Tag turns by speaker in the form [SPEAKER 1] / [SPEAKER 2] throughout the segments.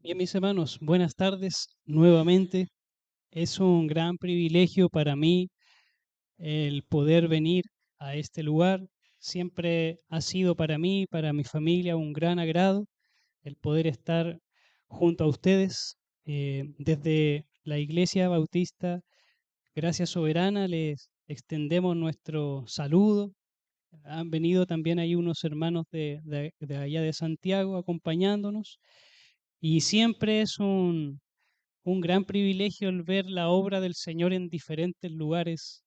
[SPEAKER 1] Bien, mis hermanos, buenas tardes nuevamente. Es un gran privilegio para mí el poder venir a este lugar. Siempre ha sido para mí, para mi familia, un gran agrado el poder estar junto a ustedes. Desde la Iglesia Bautista Gracia Soberana les extendemos nuestro saludo. Han venido también ahí unos hermanos de allá de Santiago acompañándonos. Y siempre es un gran privilegio el ver la obra del Señor en diferentes lugares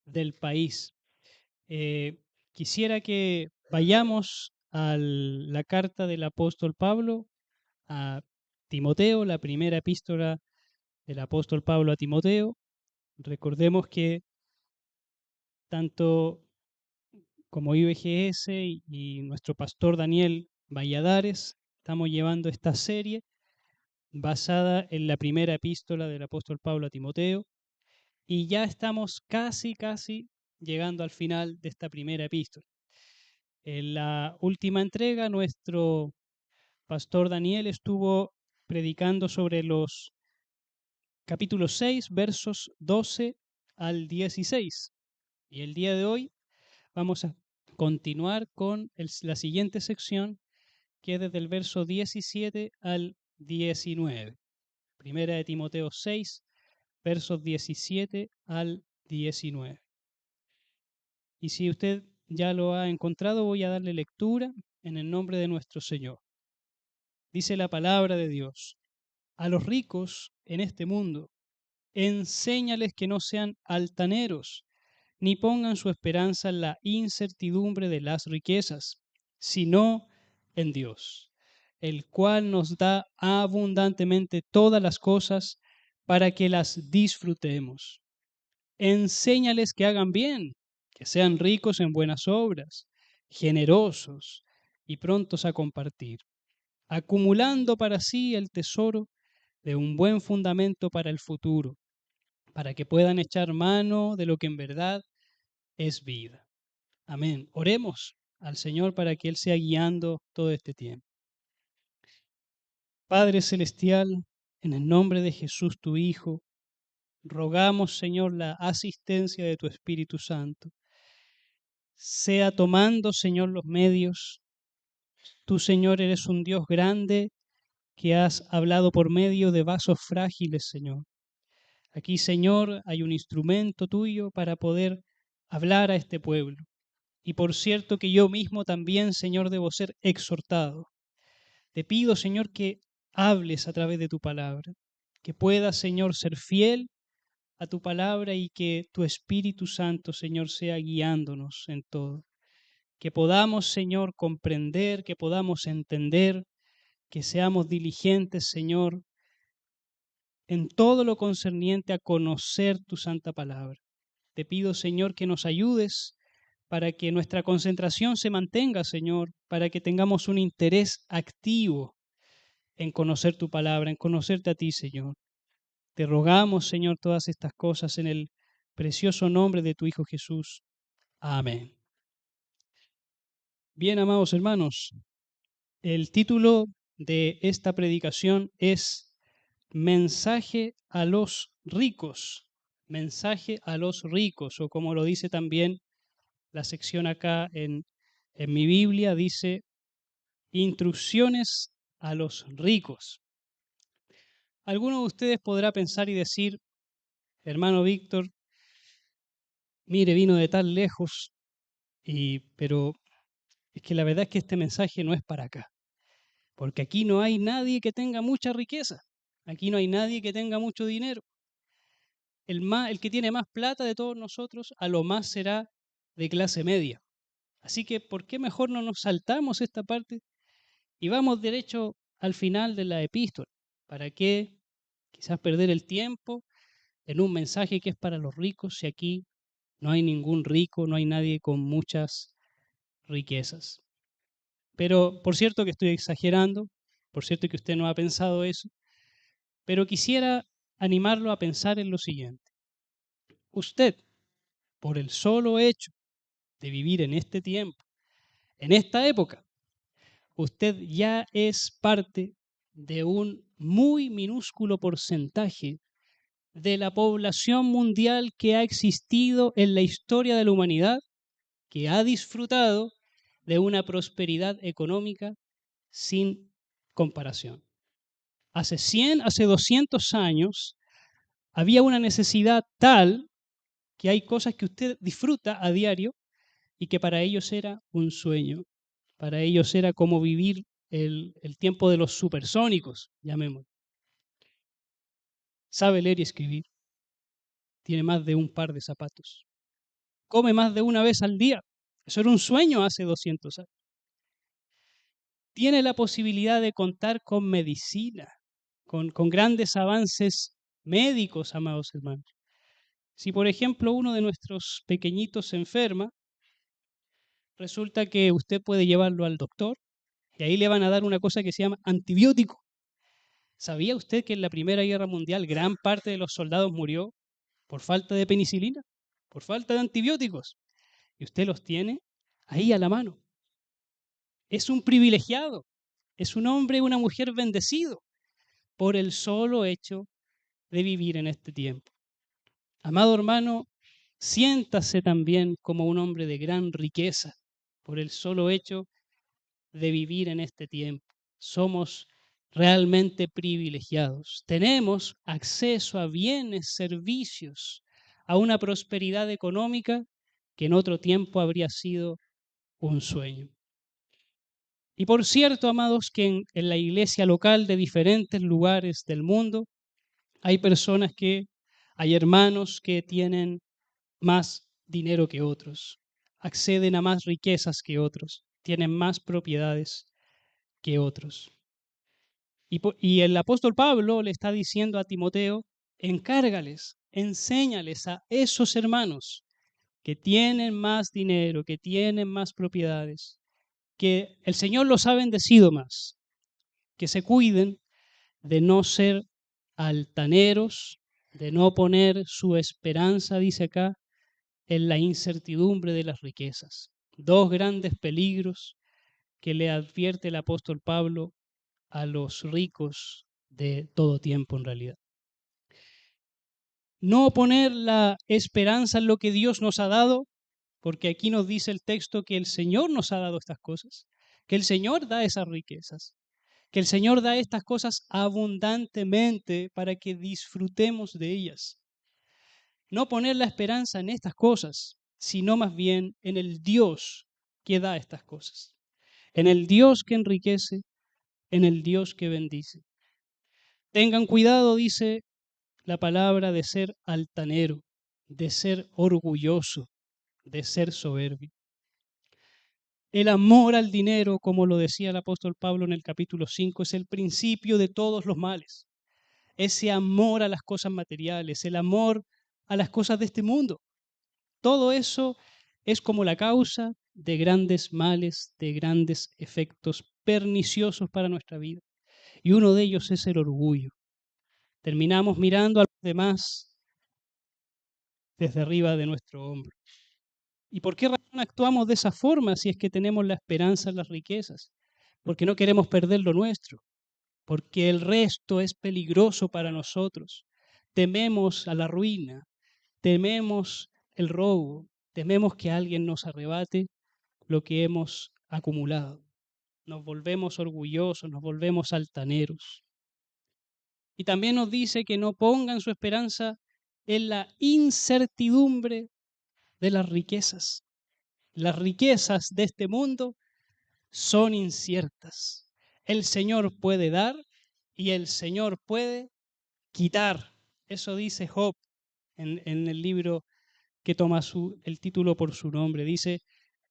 [SPEAKER 1] del país. Eh, Quisiera que vayamos a la carta del apóstol Pablo a Timoteo, la primera epístola del apóstol Pablo a Timoteo. Recordemos que tanto como IBGS y nuestro pastor Daniel Valladares estamos llevando esta serie basada en la primera epístola del apóstol Pablo a Timoteo. Y ya estamos casi llegando al final de esta primera epístola. En la última entrega, nuestro pastor Daniel estuvo predicando sobre los capítulos 6, versos 12 al 16. Y el día de hoy vamos a continuar con la siguiente sección, que es desde el verso 17 al 19. Primera de Timoteo 6, versos 17 al 19. Y si usted ya lo ha encontrado, voy a darle lectura en el nombre de nuestro Señor. Dice la palabra de Dios: a los ricos en este mundo, enséñales que no sean altaneros, ni pongan su esperanza en la incertidumbre de las riquezas, sino en Dios, el cual nos da abundantemente todas las cosas para que las disfrutemos. Enséñales que hagan bien, que sean ricos en buenas obras, generosos y prontos a compartir, acumulando para sí el tesoro de un buen fundamento para el futuro, para que puedan echar mano de lo que en verdad es vida. Amén. Oremos al Señor para que Él sea guiando todo este tiempo. Padre Celestial, en el nombre de Jesús tu Hijo, rogamos, Señor, la asistencia de tu Espíritu Santo. Sea tomando, Señor, los medios. Tú, Señor, eres un Dios grande que has hablado por medio de vasos frágiles, Señor. Aquí, Señor, hay un instrumento tuyo para poder hablar a este pueblo. Y por cierto que yo mismo también, Señor, debo ser exhortado. Te pido, Señor, que hables a través de tu palabra, que puedas, Señor, ser fiel a tu palabra y que tu Espíritu Santo, Señor, sea guiándonos en todo. Que podamos, Señor, comprender, que podamos entender, que seamos diligentes, Señor, en todo lo concerniente a conocer tu santa palabra. Te pido, Señor, que nos ayudes para que nuestra concentración se mantenga, Señor, para que tengamos un interés activo en conocer tu palabra, en conocerte a ti, Señor. Te rogamos, Señor, todas estas cosas en el precioso nombre de tu Hijo Jesús. Amén. Bien, amados hermanos, el título de esta predicación es Mensaje a los ricos. Mensaje a los ricos, o como lo dice también la sección acá en mi Biblia, dice Instrucciones a los ricos. Alguno de ustedes podrá pensar y decir, hermano Víctor, mire, vino de tan lejos, pero es que la verdad es que este mensaje no es para acá, porque aquí no hay nadie que tenga mucha riqueza, aquí no hay nadie que tenga mucho dinero. El que tiene más plata de todos nosotros, a lo más será de clase media. Así que, ¿por qué mejor no nos saltamos esta parte y vamos derecho al final de la epístola? ¿Para qué quizás perder el tiempo en un mensaje que es para los ricos si aquí no hay ningún rico, no hay nadie con muchas riquezas? Pero por cierto que estoy exagerando, por cierto que usted no ha pensado eso, pero quisiera animarlo a pensar en lo siguiente. Usted, por el solo hecho de vivir en este tiempo, en esta época, usted ya es parte de un muy minúsculo porcentaje de la población mundial que ha existido en la historia de la humanidad, que ha disfrutado de una prosperidad económica sin comparación. Hace 100, hace 200 años, había una necesidad tal que hay cosas que usted disfruta a diario y que para ellos era un sueño. Para ellos era como vivir el tiempo de los supersónicos, llamémoslo. Sabe leer y escribir. Tiene más de un par de zapatos. Come más de una vez al día. Eso era un sueño hace 200 años. Tiene la posibilidad de contar con medicina, con grandes avances médicos, amados hermanos. Si, por ejemplo, uno de nuestros pequeñitos se enferma, resulta que usted puede llevarlo al doctor y ahí le van a dar una cosa que se llama antibiótico. ¿Sabía usted que en la Primera Guerra Mundial gran parte de los soldados murió por falta de penicilina, por falta de antibióticos? Y usted los tiene ahí a la mano. Es un privilegiado, es un hombre y una mujer bendecido por el solo hecho de vivir en este tiempo. Amado hermano, siéntase también como un hombre de gran riqueza por el solo hecho de vivir en este tiempo. Somos realmente privilegiados. Tenemos acceso a bienes, servicios, a una prosperidad económica que en otro tiempo habría sido un sueño. Y por cierto, amados, que en la iglesia local de diferentes lugares del mundo hay personas hay hermanos que tienen más dinero que otros, acceden a más riquezas que otros, tienen más propiedades que otros. Y el apóstol Pablo le está diciendo a Timoteo, encárgales, enséñales a esos hermanos que tienen más dinero, que tienen más propiedades, que el Señor los ha bendecido más, que se cuiden de no ser altaneros, de no poner su esperanza, dice acá, en la incertidumbre de las riquezas. Dos grandes peligros que le advierte el apóstol Pablo a los ricos de todo tiempo en realidad. No poner la esperanza en lo que Dios nos ha dado, porque aquí nos dice el texto que el Señor nos ha dado estas cosas, que el Señor da esas riquezas, que el Señor da estas cosas abundantemente para que disfrutemos de ellas. No poner la esperanza en estas cosas, sino más bien en el Dios que da estas cosas, en el Dios que enriquece, en el Dios que bendice. Tengan cuidado, dice la palabra, de ser altanero, de ser orgulloso, de ser soberbio. El amor al dinero, como lo decía el apóstol Pablo en el capítulo 5, es el principio de todos los males. Ese amor a las cosas materiales, el amor a las cosas de este mundo. Todo eso es como la causa de grandes males, de grandes efectos perniciosos para nuestra vida. Y uno de ellos es el orgullo. Terminamos mirando a los demás desde arriba de nuestro hombro. ¿Y por qué razón actuamos de esa forma si es que tenemos la esperanza en las riquezas? Porque no queremos perder lo nuestro, porque el resto es peligroso para nosotros. Tememos a la ruina, tememos el robo, tememos que alguien nos arrebate lo que hemos acumulado. Nos volvemos orgullosos, nos volvemos altaneros. Y también nos dice que no pongan su esperanza en la incertidumbre de las riquezas. Las riquezas de este mundo son inciertas. El Señor puede dar y el Señor puede quitar. Eso dice Job en el libro que toma el título por su nombre. Dice,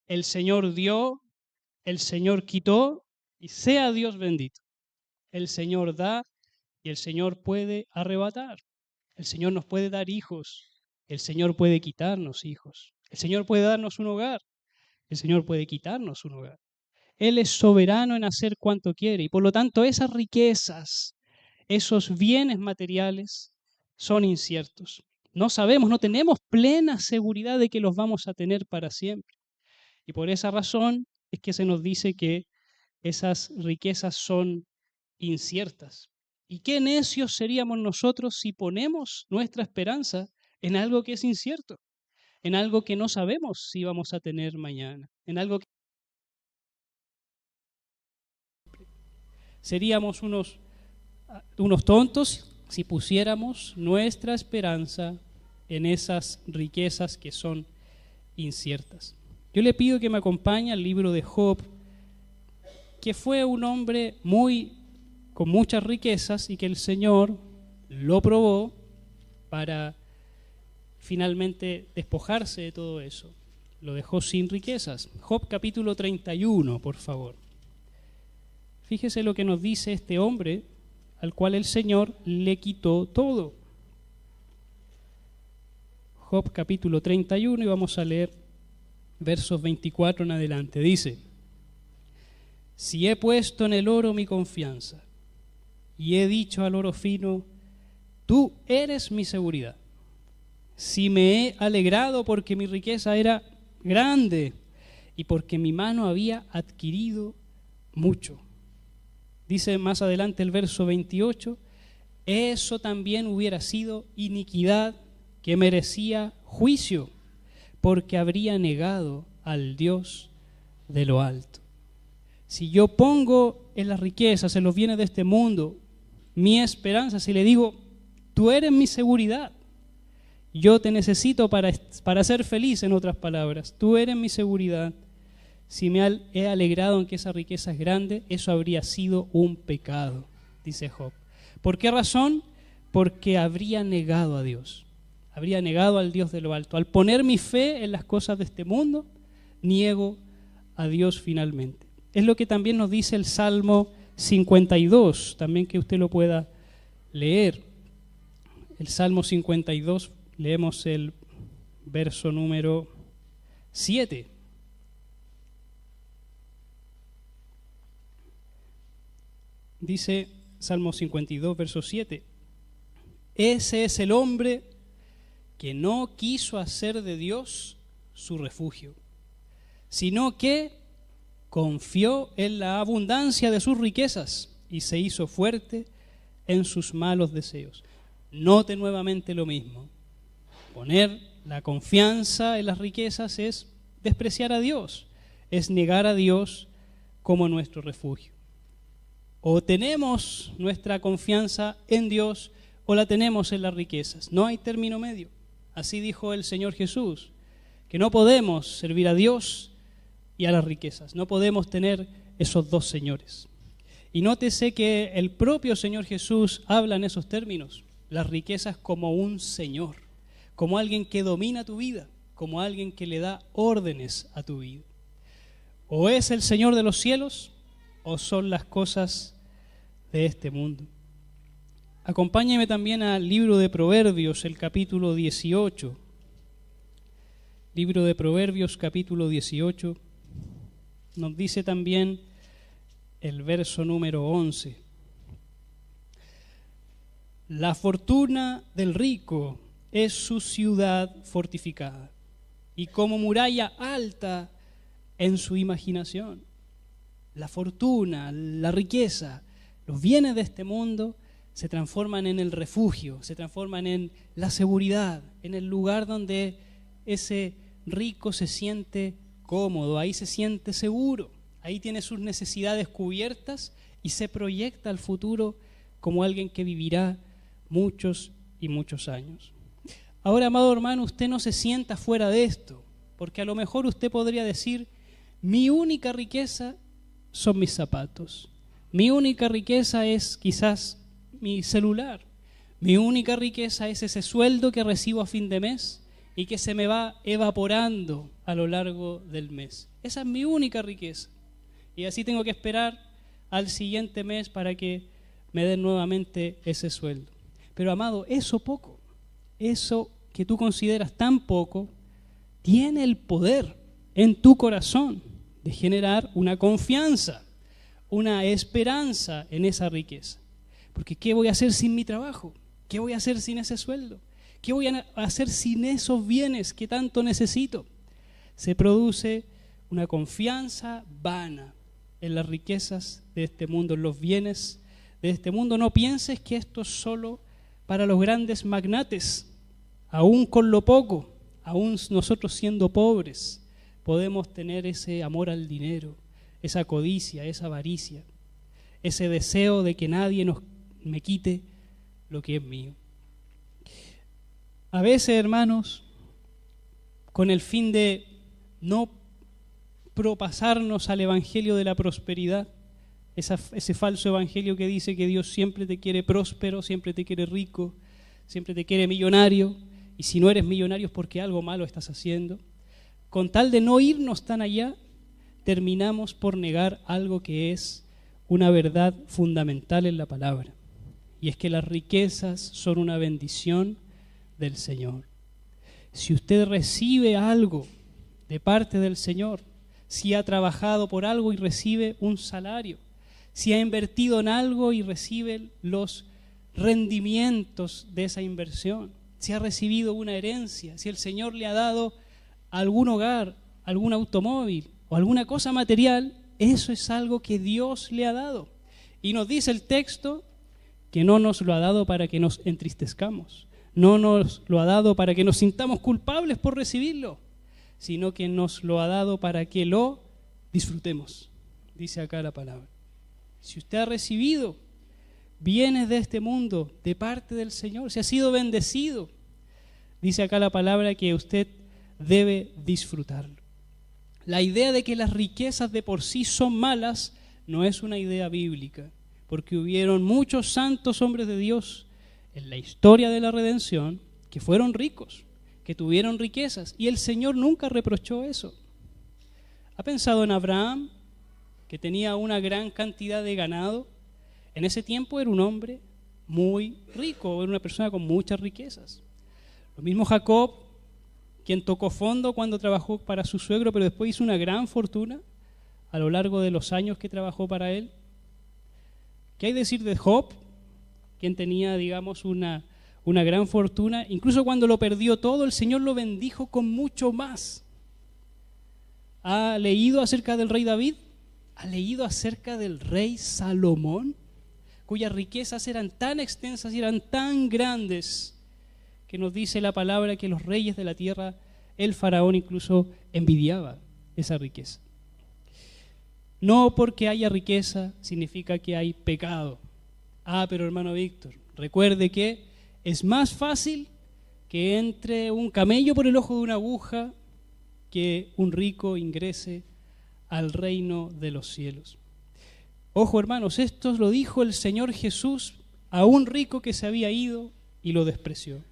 [SPEAKER 1] el Señor dio, el Señor quitó, y sea Dios bendito. El Señor da y el Señor puede arrebatar. El Señor nos puede dar hijos, el Señor puede quitarnos hijos. El Señor puede darnos un hogar, el Señor puede quitarnos un hogar. Él es soberano en hacer cuanto quiere y por lo tanto esas riquezas, esos bienes materiales son inciertos. No sabemos, no tenemos plena seguridad de que los vamos a tener para siempre. Y por esa razón es que se nos dice que esas riquezas son inciertas. ¿Y qué necios seríamos nosotros si ponemos nuestra esperanza en algo que es incierto, en algo que no sabemos si vamos a tener mañana, en algo que seríamos unos tontos si pusiéramos nuestra esperanza en esas riquezas que son inciertas? Yo le pido que me acompañe al libro de Job, que fue un hombre con muchas riquezas y que el Señor lo probó para finalmente despojarse de todo eso. Lo dejó sin riquezas. Job capítulo 31, por favor. Fíjese lo que nos dice este hombre al cual el Señor le quitó todo. Job capítulo 31 y vamos a leer versos 24 en adelante. Dice: si he puesto en el oro mi confianza y he dicho al oro fino, tú eres mi seguridad. Si me he alegrado porque mi riqueza era grande y porque mi mano había adquirido mucho. Dice más adelante el verso 28, eso también hubiera sido iniquidad que merecía juicio, porque habría negado al Dios de lo alto. Si yo pongo en las riquezas, en los bienes de este mundo, mi esperanza, si le digo, tú eres mi seguridad, yo te necesito para ser feliz, en otras palabras, tú eres mi seguridad, si me he alegrado en que esa riqueza es grande, eso habría sido un pecado, dice Job. ¿Por qué razón? Porque habría negado a Dios, habría negado al Dios de lo alto. Al poner mi fe en las cosas de este mundo, niego a Dios finalmente. Es lo que también nos dice el Salmo 52, también que usted lo pueda leer. El Salmo 52, leemos el verso número 7. Dice Salmo 52, verso 7. Ese es el hombre que no quiso hacer de Dios su refugio, sino que confió en la abundancia de sus riquezas y se hizo fuerte en sus malos deseos. Note nuevamente lo mismo. Poner la confianza en las riquezas es despreciar a Dios, es negar a Dios como nuestro refugio. O tenemos nuestra confianza en Dios o la tenemos en las riquezas. No hay término medio. Así dijo el Señor Jesús, que no podemos servir a Dios y a las riquezas. No podemos tener esos dos señores. Y nótese que el propio Señor Jesús habla en esos términos. Las riquezas como un señor, como alguien que domina tu vida, como alguien que le da órdenes a tu vida. O es el Señor de los cielos o son las cosas de este mundo. Acompáñeme también al libro de Proverbios, el capítulo 18. Libro de Proverbios, capítulo 18. Nos dice también el verso número 11. La fortuna del rico es su ciudad fortificada y como muralla alta en su imaginación. La fortuna, la riqueza, los bienes de este mundo se transforman en el refugio, se transforman en la seguridad, en el lugar donde ese rico se siente cómodo, ahí se siente seguro, ahí tiene sus necesidades cubiertas y se proyecta al futuro como alguien que vivirá muchos y muchos años. Ahora, amado hermano, usted no se sienta fuera de esto, porque a lo mejor usted podría decir, mi única riqueza son mis zapatos, mi única riqueza es quizás mi celular, mi única riqueza es ese sueldo que recibo a fin de mes y que se me va evaporando a lo largo del mes. Esa es mi única riqueza. Y así tengo que esperar al siguiente mes para que me den nuevamente ese sueldo. Pero amado, eso poco, eso que tú consideras tan poco, tiene el poder en tu corazón de generar una confianza, una esperanza en esa riqueza. Porque ¿qué voy a hacer sin mi trabajo? ¿Qué voy a hacer sin ese sueldo? ¿Qué voy a hacer sin esos bienes que tanto necesito? Se produce una confianza vana en las riquezas de este mundo, en los bienes de este mundo, no pienses que esto es solo para los grandes magnates. Aún con lo poco, aún nosotros siendo pobres, podemos tener ese amor al dinero, esa codicia, esa avaricia, ese deseo de que nadie me quite lo que es mío. A veces, hermanos, con el fin de no propasarnos al evangelio de la prosperidad, ese falso evangelio que dice que Dios siempre te quiere próspero, siempre te quiere rico, siempre te quiere millonario, y si no eres millonario es porque algo malo estás haciendo. Con tal de no irnos tan allá, terminamos por negar algo que es una verdad fundamental en la palabra, y es que las riquezas son una bendición del Señor. Si usted recibe algo de parte del Señor, si ha trabajado por algo y recibe un salario, si ha invertido en algo y recibe los rendimientos de esa inversión, si ha recibido una herencia, si el Señor le ha dado algún hogar, algún automóvil o alguna cosa material, eso es algo que Dios le ha dado. Y nos dice el texto que no nos lo ha dado para que nos entristezcamos, no nos lo ha dado para que nos sintamos culpables por recibirlo, sino que nos lo ha dado para que lo disfrutemos, dice acá la palabra. Si usted ha recibido bienes de este mundo de parte del Señor, si ha sido bendecido, dice acá la palabra que usted debe disfrutarlo. La idea de que las riquezas de por sí son malas no es una idea bíblica, porque hubieron muchos santos hombres de Dios en la historia de la redención que fueron ricos, que tuvieron riquezas, y el Señor nunca reprochó eso. ¿Ha pensado en Abraham, que tenía una gran cantidad de ganado? En ese tiempo era un hombre muy rico, era una persona con muchas riquezas. Lo mismo Jacob, quien tocó fondo cuando trabajó para su suegro, pero después hizo una gran fortuna a lo largo de los años que trabajó para él. ¿Qué hay que decir de Job, quien tenía, digamos, una gran fortuna? Incluso cuando lo perdió todo, el Señor lo bendijo con mucho más. ¿Ha leído acerca del rey David? ¿Ha leído acerca del rey Salomón, cuyas riquezas eran tan extensas y eran tan grandes que nos dice la palabra que los reyes de la tierra, el faraón incluso envidiaba esa riqueza? No porque haya riqueza significa que hay pecado. Pero hermano Víctor, recuerde que es más fácil que entre un camello por el ojo de una aguja que un rico ingrese al reino de los cielos. Ojo, hermanos, esto lo dijo el Señor Jesús a un rico que se había ido y lo despreció.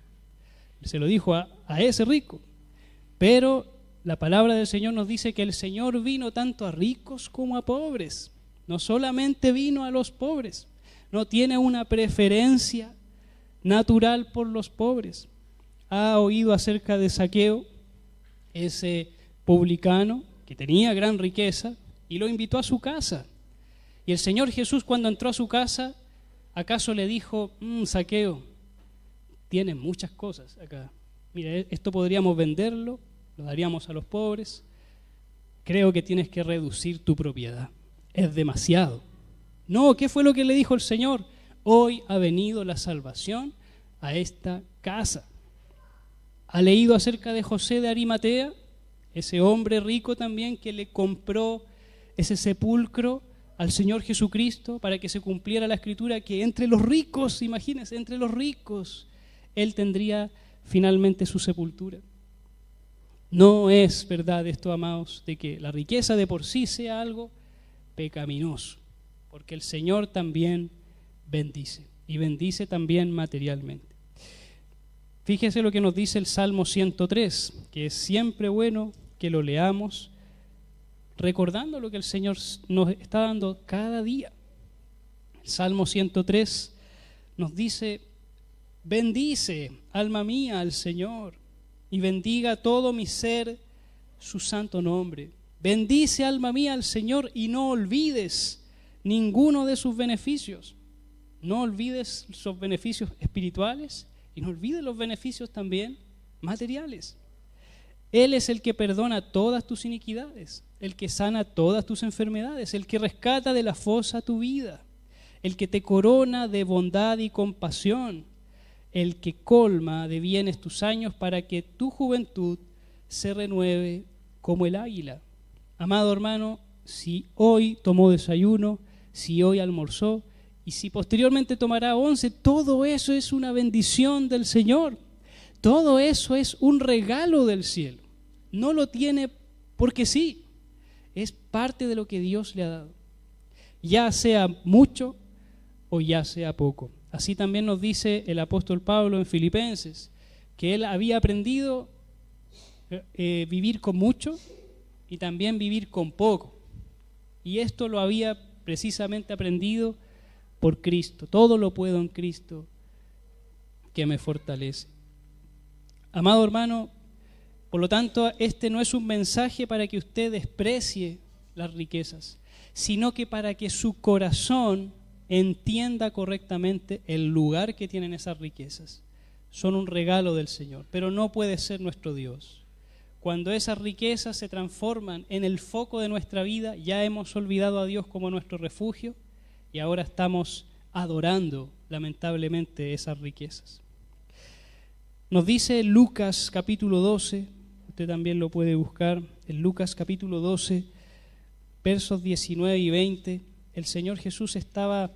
[SPEAKER 1] Se lo dijo a ese rico. Pero la palabra del Señor nos dice que el Señor vino tanto a ricos como a pobres. No solamente vino a los pobres. No tiene una preferencia natural por los pobres. ¿Ha oído acerca de Zaqueo, ese publicano que tenía gran riqueza, y lo invitó a su casa? Y el Señor Jesús, cuando entró a su casa, ¿acaso le dijo: Zaqueo, tienes muchas cosas acá, mira, esto podríamos venderlo, lo daríamos a los pobres, creo que tienes que reducir tu propiedad, es demasiado? No, ¿qué fue lo que le dijo el Señor? Hoy ha venido la salvación a esta casa. ¿Ha leído acerca de José de Arimatea, ese hombre rico también que le compró ese sepulcro al Señor Jesucristo para que se cumpliera la Escritura que entre los ricos, imagínense, entre los ricos, él tendría finalmente su sepultura? No es verdad esto, amados, de que la riqueza de por sí sea algo pecaminoso, porque el Señor también bendice, y bendice también materialmente. Fíjese lo que nos dice el Salmo 103, que es siempre bueno que lo leamos, recordando lo que el Señor nos está dando cada día. El Salmo 103 nos dice: bendice, alma mía, al Señor, y bendiga todo mi ser su santo nombre. Bendice, alma mía, al Señor, y no olvides ninguno de sus beneficios. No olvides sus beneficios espirituales y no olvides los beneficios también materiales. Él es el que perdona todas tus iniquidades, el que sana todas tus enfermedades, el que rescata de la fosa tu vida, el que te corona de bondad y compasión, el que colma de bienes tus años para que tu juventud se renueve como el águila. Amado hermano, si hoy tomó desayuno, si hoy almorzó y si posteriormente tomará 11, todo eso es una bendición del Señor. Todo eso es un regalo del cielo. No lo tiene porque sí, es parte de lo que Dios le ha dado. Ya sea mucho o ya sea poco. Así también nos dice el apóstol Pablo en Filipenses, que él había aprendido vivir con mucho y también vivir con poco. Y esto lo había precisamente aprendido por Cristo. Todo lo puedo en Cristo que me fortalece. Amado hermano, por lo tanto, este no es un mensaje para que usted desprecie las riquezas, sino que para que su corazón entienda correctamente el lugar que tienen esas riquezas. Son un regalo del Señor, pero no puede ser nuestro Dios. Cuando esas riquezas se transforman en el foco de nuestra vida, ya hemos olvidado a Dios como nuestro refugio y ahora estamos adorando, lamentablemente, esas riquezas. Nos dice Lucas capítulo 12, usted también lo puede buscar, en Lucas capítulo 12, versos 19 y 20, el Señor Jesús estaba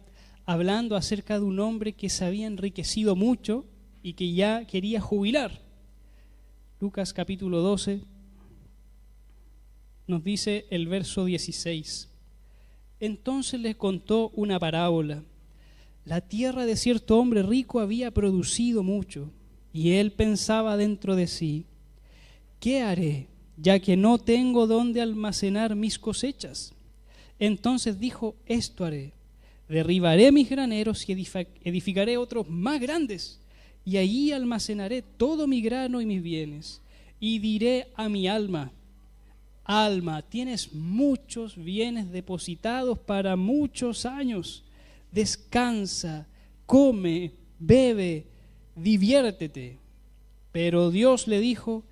[SPEAKER 1] hablando acerca de un hombre que se había enriquecido mucho y que ya quería jubilar. Lucas capítulo 12 nos dice el verso 16. Entonces les contó una parábola. La tierra de cierto hombre rico había producido mucho, y él pensaba dentro de sí, ¿qué haré, ya que no tengo dónde almacenar mis cosechas? Entonces dijo, esto haré, derribaré mis graneros y edificaré otros más grandes, y allí almacenaré todo mi grano y mis bienes. Y diré a mi alma, alma, tienes muchos bienes depositados para muchos años. Descansa, come, bebe, diviértete. Pero Dios le dijo,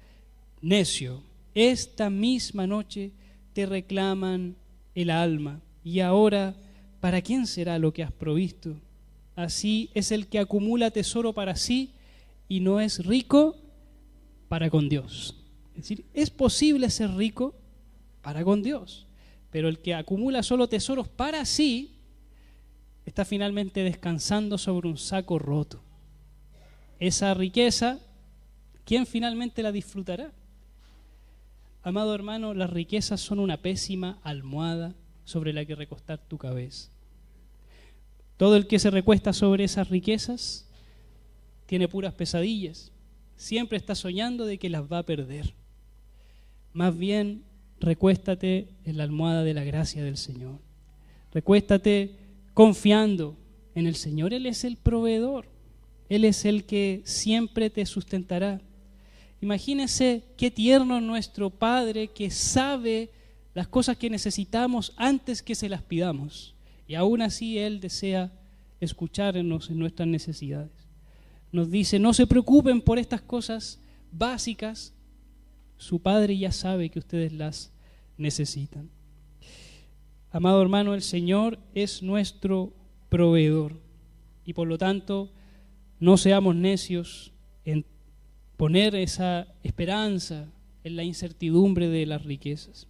[SPEAKER 1] necio, esta misma noche te reclaman el alma, y ahora, ¿para quién será lo que has provisto? Así es el que acumula tesoro para sí y no es rico para con Dios. Es decir, es posible ser rico para con Dios, pero el que acumula solo tesoros para sí está finalmente descansando sobre un saco roto. Esa riqueza, ¿quién finalmente la disfrutará? Amado hermano, las riquezas son una pésima almohada sobre la que recostar tu cabeza. Todo el que se recuesta sobre esas riquezas tiene puras pesadillas. Siempre está soñando de que las va a perder. Más bien, recuéstate en la almohada de la gracia del Señor. Recuéstate confiando en el Señor. Él es el proveedor. Él es el que siempre te sustentará. Imagínese qué tierno nuestro Padre que sabe las cosas que necesitamos antes que se las pidamos. Y aún así Él desea escucharnos en nuestras necesidades. Nos dice, no se preocupen por estas cosas básicas. Su Padre ya sabe que ustedes las necesitan. Amado hermano, el Señor es nuestro proveedor. Y por lo tanto, no seamos necios en poner esa esperanza en la incertidumbre de las riquezas.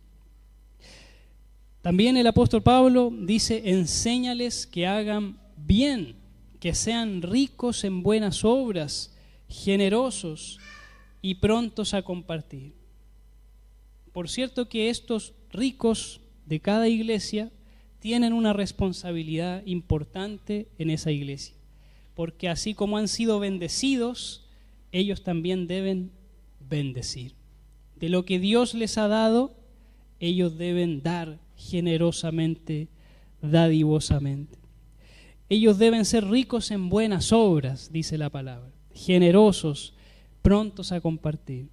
[SPEAKER 1] También el apóstol Pablo dice, enséñales que hagan bien, que sean ricos en buenas obras, generosos y prontos a compartir. Por cierto que estos ricos de cada iglesia tienen una responsabilidad importante en esa iglesia, porque así como han sido bendecidos, ellos también deben bendecir. De lo que Dios les ha dado, ellos deben dar generosamente, dadivosamente. Ellos deben ser ricos en buenas obras, dice la palabra, generosos, prontos a compartir.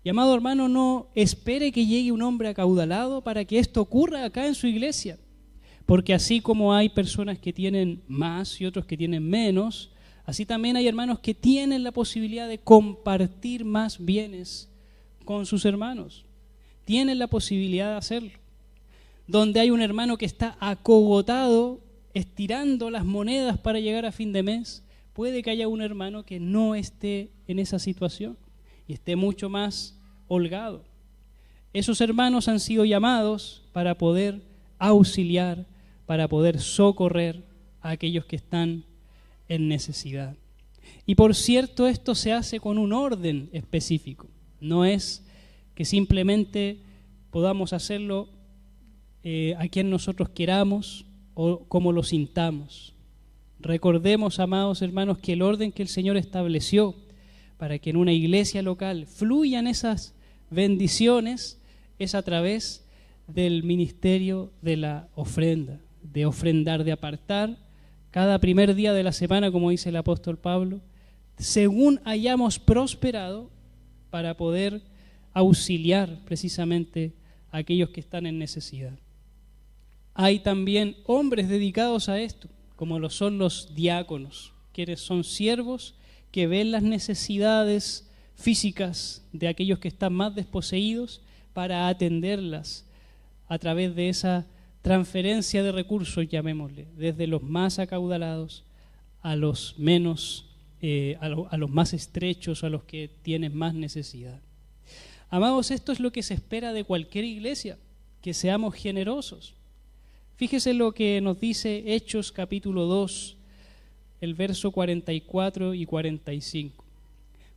[SPEAKER 1] Y amado hermano, no espere que llegue un hombre acaudalado para que esto ocurra acá en su iglesia, porque así como hay personas que tienen más y otros que tienen menos, así también hay hermanos que tienen la posibilidad de compartir más bienes con sus hermanos. Tienen la posibilidad de hacerlo. Donde hay un hermano que está acogotado, estirando las monedas para llegar a fin de mes, puede que haya un hermano que no esté en esa situación y esté mucho más holgado. Esos hermanos han sido llamados para poder auxiliar, para poder socorrer a aquellos que están en necesidad. Y por cierto, esto se hace con un orden específico. No es que simplemente podamos hacerlo a quien nosotros queramos o como lo sintamos. Recordemos, amados hermanos, que el orden que el Señor estableció para que en una iglesia local fluyan esas bendiciones es a través del ministerio de la ofrenda, de ofrendar, de apartar cada primer día de la semana, como dice el apóstol Pablo, según hayamos prosperado, para poder auxiliar precisamente a aquellos que están en necesidad. Hay también hombres dedicados a esto, como lo son los diáconos, quienes son siervos que ven las necesidades físicas de aquellos que están más desposeídos para atenderlas a través de esa transferencia de recursos, llamémosle, desde los más acaudalados a los menos, a los más estrechos, a los que tienen más necesidad. Amados, esto es lo que se espera de cualquier iglesia, que seamos generosos. Fíjese lo que nos dice Hechos capítulo 2, el verso 44 y 45.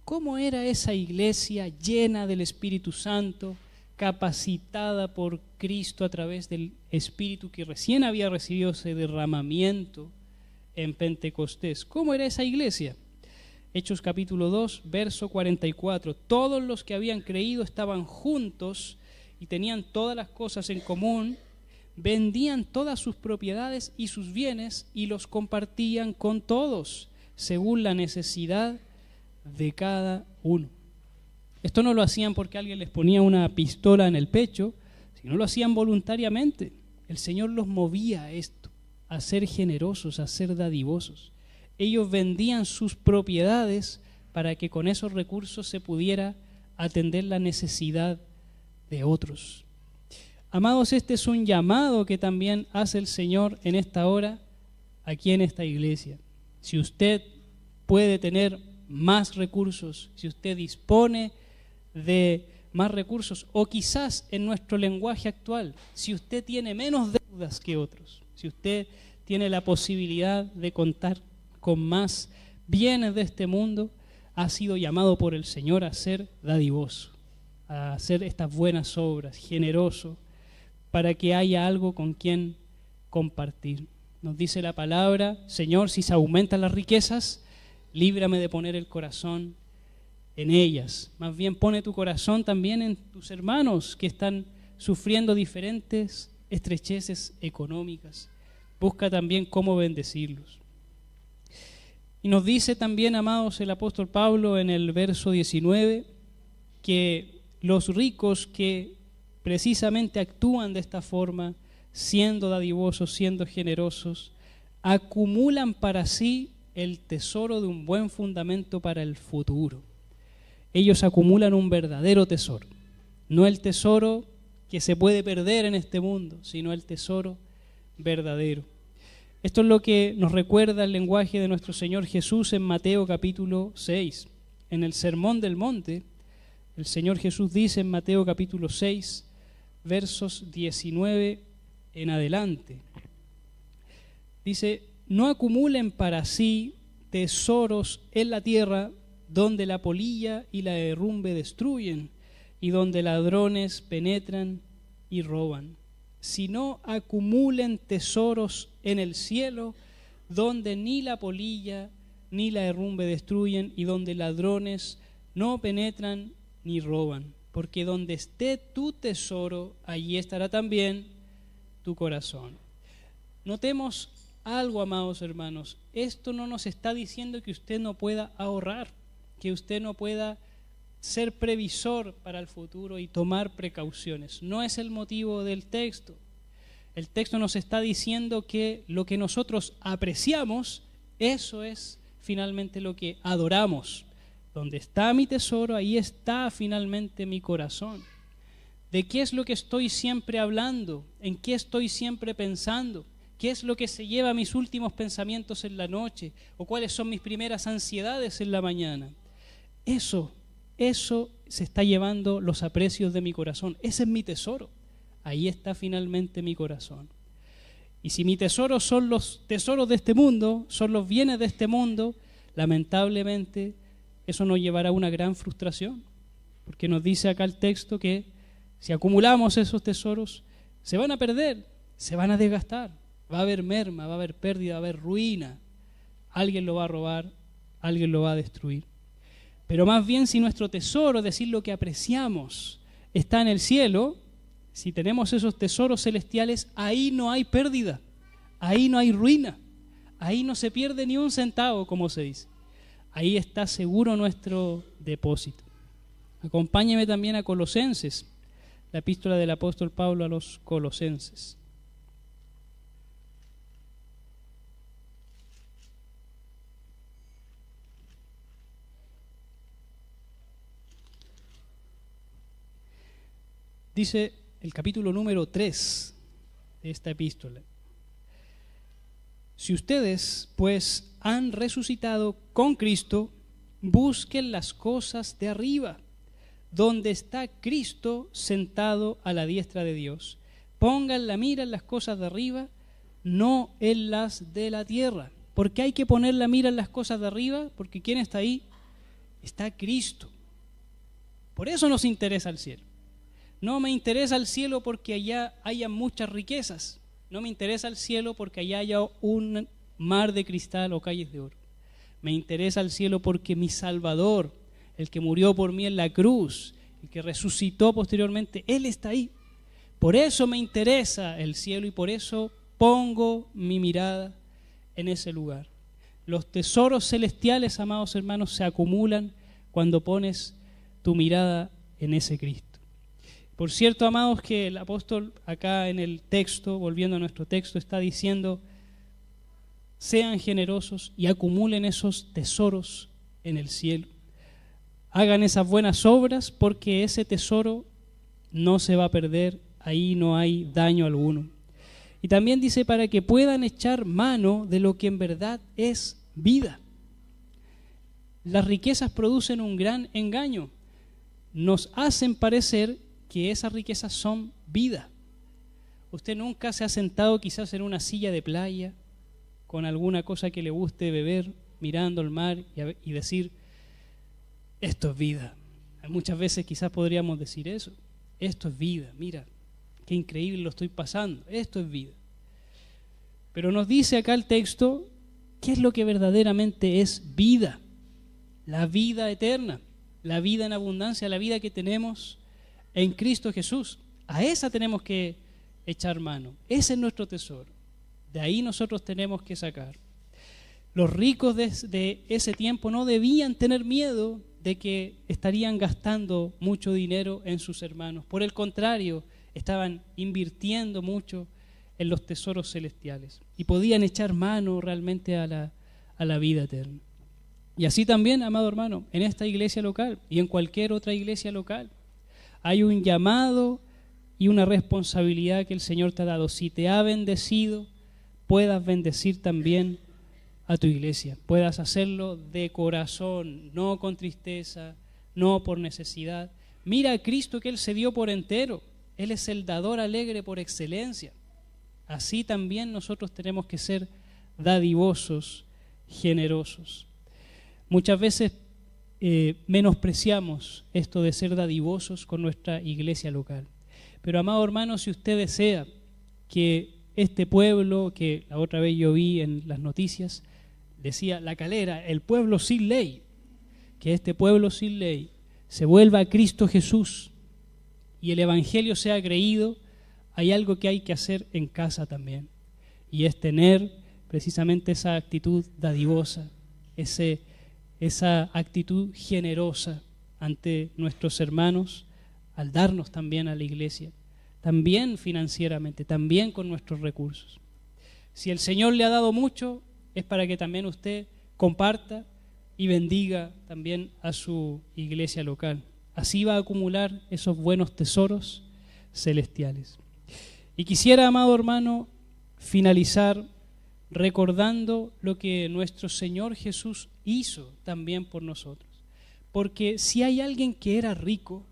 [SPEAKER 1] ¿Cómo era esa iglesia llena del Espíritu Santo, capacitada por Cristo a través del Espíritu que recién había recibido ese derramamiento en Pentecostés? ¿Cómo era esa iglesia? Hechos capítulo 2, verso 44. Todos los que habían creído estaban juntos y tenían todas las cosas en común, vendían todas sus propiedades y sus bienes y los compartían con todos, según la necesidad de cada uno. Esto no lo hacían porque alguien les ponía una pistola en el pecho, sino lo hacían voluntariamente. El Señor los movía a esto, a ser generosos, a ser dadivosos. Ellos vendían sus propiedades para que con esos recursos se pudiera atender la necesidad de otros. Amados, este es un llamado que también hace el Señor en esta hora, aquí en esta iglesia. Si usted puede tener más recursos, si usted dispone de más recursos, o quizás en nuestro lenguaje actual, si usted tiene menos deudas que otros, si usted tiene la posibilidad de contar con más bienes de este mundo, ha sido llamado por el Señor a ser dadivoso, a hacer estas buenas obras, generoso, para que haya algo con quien compartir. Nos dice la palabra: Señor, si se aumentan las riquezas, líbrame de poner el corazón en ellas. Más bien pone tu corazón también en tus hermanos que están sufriendo diferentes estrecheces económicas. Busca también cómo bendecirlos. Y nos dice también, amados, el apóstol Pablo en el verso 19, que los ricos que precisamente actúan de esta forma, siendo dadivosos, siendo generosos, acumulan para sí el tesoro de un buen fundamento para el futuro. Ellos acumulan un verdadero tesoro, no el tesoro que se puede perder en este mundo, sino el tesoro verdadero. Esto es lo que nos recuerda el lenguaje de nuestro Señor Jesús en Mateo capítulo 6. En el Sermón del Monte, el Señor Jesús dice en Mateo capítulo 6, versos 19 en adelante. Dice: no acumulen para sí tesoros en la tierra, donde la polilla y la herrumbre destruyen, y donde ladrones penetran y roban. Sino acumulen tesoros en el cielo, donde ni la polilla ni la herrumbre destruyen, y donde ladrones no penetran ni roban. Porque donde esté tu tesoro, allí estará también tu corazón. Notemos algo, amados hermanos. Esto no nos está diciendo que usted no pueda ahorrar, que usted no pueda ser previsor para el futuro y tomar precauciones. No es el motivo del texto. El texto nos está diciendo que lo que nosotros apreciamos, eso es finalmente lo que adoramos. Donde está mi tesoro, ahí está finalmente mi corazón. ¿De qué es lo que estoy siempre hablando? ¿En qué estoy siempre pensando? ¿Qué es lo que se lleva mis últimos pensamientos en la noche? ¿O cuáles son mis primeras ansiedades en la mañana? Eso se está llevando los aprecios de mi corazón. Ese es mi tesoro. Ahí está finalmente mi corazón. Y si mi tesoro son los tesoros de este mundo, son los bienes de este mundo, lamentablemente eso nos llevará a una gran frustración. Porque nos dice acá el texto que si acumulamos esos tesoros, se van a perder, se van a desgastar. Va a haber merma, va a haber pérdida, va a haber ruina. Alguien lo va a robar, alguien lo va a destruir. Pero más bien si nuestro tesoro, es decir, lo que apreciamos, está en el cielo, si tenemos esos tesoros celestiales, ahí no hay pérdida, ahí no hay ruina, ahí no se pierde ni un centavo, como se dice. Ahí está seguro nuestro depósito. Acompáñeme también a Colosenses, la epístola del apóstol Pablo a los Colosenses. Dice el capítulo número 3 de esta epístola: si ustedes, pues, han resucitado con Cristo, busquen las cosas de arriba, donde está Cristo sentado a la diestra de Dios. Pongan la mira en las cosas de arriba, no en las de la tierra. ¿Por qué hay que poner la mira en las cosas de arriba? Porque ¿quién está ahí? Está Cristo. Por eso nos interesa el cielo. No me interesa el cielo porque allá haya muchas riquezas. No me interesa el cielo porque allá haya un mar de cristal o calles de oro. Me interesa el cielo porque mi Salvador, el que murió por mí en la cruz, el que resucitó posteriormente, Él está ahí. Por eso me interesa el cielo y por eso pongo mi mirada en ese lugar. Los tesoros celestiales, amados hermanos, se acumulan cuando pones tu mirada en ese Cristo. Por cierto, amados, que el apóstol acá en el texto, volviendo a nuestro texto, está diciendo: sean generosos y acumulen esos tesoros en el cielo. Hagan esas buenas obras porque ese tesoro no se va a perder, ahí no hay daño alguno. Y también dice para que puedan echar mano de lo que en verdad es vida. Las riquezas producen un gran engaño. Nos hacen parecer que esas riquezas son vida. Usted nunca se ha sentado quizás en una silla de playa con alguna cosa que le guste beber, mirando el mar y decir: esto es vida. Muchas veces quizás podríamos decir eso. Esto es vida, mira, qué increíble lo estoy pasando, esto es vida. Pero nos dice acá el texto, ¿qué es lo que verdaderamente es vida? La vida eterna, la vida en abundancia, la vida que tenemos en Cristo Jesús. A esa tenemos que echar mano. Ese es nuestro tesoro. De ahí nosotros tenemos que sacar. Los ricos de ese tiempo no debían tener miedo de que estarían gastando mucho dinero en sus hermanos. Por el contrario, estaban invirtiendo mucho en los tesoros celestiales y podían echar mano realmente a la vida eterna. Y así también, amado hermano, en esta iglesia local y en cualquier otra iglesia local, hay un llamado y una responsabilidad que el Señor te ha dado. Si te ha bendecido, puedas bendecir también a tu iglesia. Puedas hacerlo de corazón, no con tristeza, no por necesidad. Mira a Cristo que Él se dio por entero. Él es el dador alegre por excelencia. Así también nosotros tenemos que ser dadivosos, generosos. Muchas veces menospreciamos esto de ser dadivosos con nuestra iglesia local. Pero, amado hermano, si usted desea que este pueblo, que la otra vez yo vi en las noticias, decía La Calera, el pueblo sin ley, que este pueblo sin ley se vuelva a Cristo Jesús y el Evangelio sea creído, hay algo que hay que hacer en casa también, y es tener precisamente esa actitud dadivosa, esa actitud generosa ante nuestros hermanos, al darnos también a la iglesia, también financieramente, también con nuestros recursos. Si el Señor le ha dado mucho, es para que también usted comparta y bendiga también a su iglesia local. Así va a acumular esos buenos tesoros celestiales. Y quisiera, amado hermano, finalizar recordando lo que nuestro Señor Jesús hizo también por nosotros. Porque si hay alguien que era rico,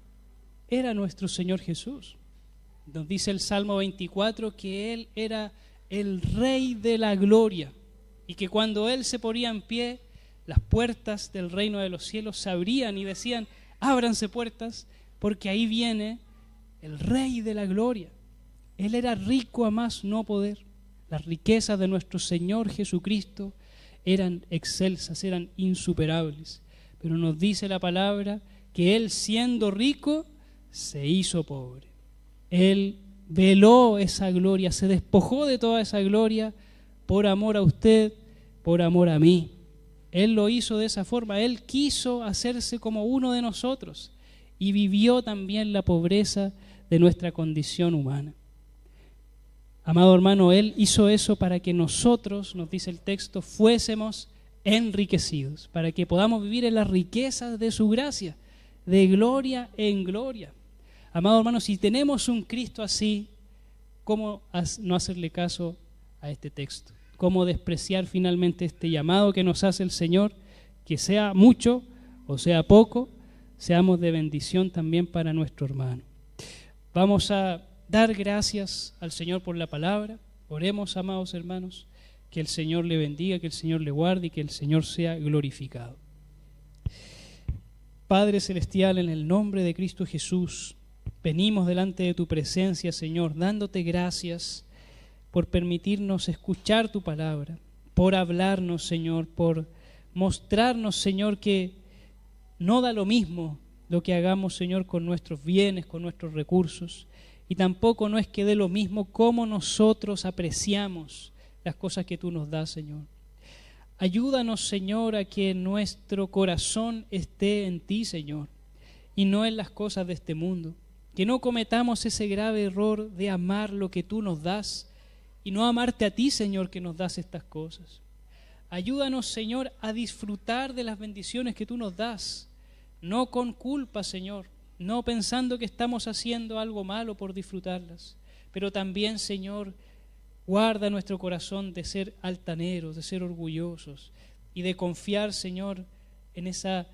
[SPEAKER 1] era nuestro Señor Jesús. Nos dice el Salmo 24 que Él era el Rey de la gloria y que cuando Él se ponía en pie, las puertas del reino de los cielos se abrían y decían, ábranse puertas, porque ahí viene el Rey de la gloria. Él era rico a más no poder. Las riquezas de nuestro Señor Jesucristo eran excelsas, eran insuperables. Pero nos dice la palabra que Él, siendo rico, se hizo pobre. Él veló esa gloria, se despojó de toda esa gloria por amor a usted, por amor a mí. Él lo hizo de esa forma. Él quiso hacerse como uno de nosotros y vivió también la pobreza de nuestra condición humana. Amado hermano, Él hizo eso para que nosotros, nos dice el texto, fuésemos enriquecidos, para que podamos vivir en las riquezas de su gracia, de gloria en gloria. Amado hermano, si tenemos un Cristo así, ¿cómo no hacerle caso a este texto? ¿Cómo despreciar finalmente este llamado que nos hace el Señor? Que sea mucho o sea poco, seamos de bendición también para nuestro hermano. Vamos a dar gracias al Señor por la palabra. Oremos, amados hermanos, que el Señor le bendiga, que el Señor le guarde y que el Señor sea glorificado. Padre Celestial, en el nombre de Cristo Jesús, venimos delante de tu presencia, Señor, dándote gracias por permitirnos escuchar tu palabra, por hablarnos, Señor, por mostrarnos, Señor, que no da lo mismo lo que hagamos, Señor, con nuestros bienes, con nuestros recursos, y tampoco no es que dé lo mismo cómo nosotros apreciamos las cosas que tú nos das, Señor. Ayúdanos, Señor, a que nuestro corazón esté en ti, Señor, y no en las cosas de este mundo. Que no cometamos ese grave error de amar lo que tú nos das y no amarte a ti, Señor, que nos das estas cosas. Ayúdanos, Señor, a disfrutar de las bendiciones que tú nos das, no con culpa, Señor, no pensando que estamos haciendo algo malo por disfrutarlas, pero también, Señor, guarda nuestro corazón de ser altaneros, de ser orgullosos y de confiar, Señor, en esa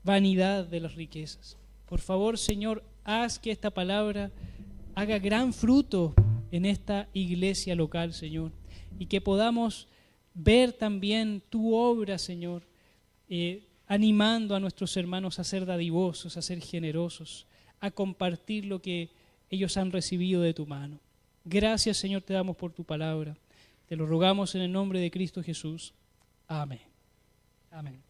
[SPEAKER 1] vanidad de las riquezas. Por favor, Señor, haz que esta palabra haga gran fruto en esta iglesia local, Señor, y que podamos ver también tu obra, Señor, animando a nuestros hermanos a ser dadivosos, a ser generosos, a compartir lo que ellos han recibido de tu mano. Gracias, Señor, te damos por tu palabra. Te lo rogamos en el nombre de Cristo Jesús. Amén. Amén.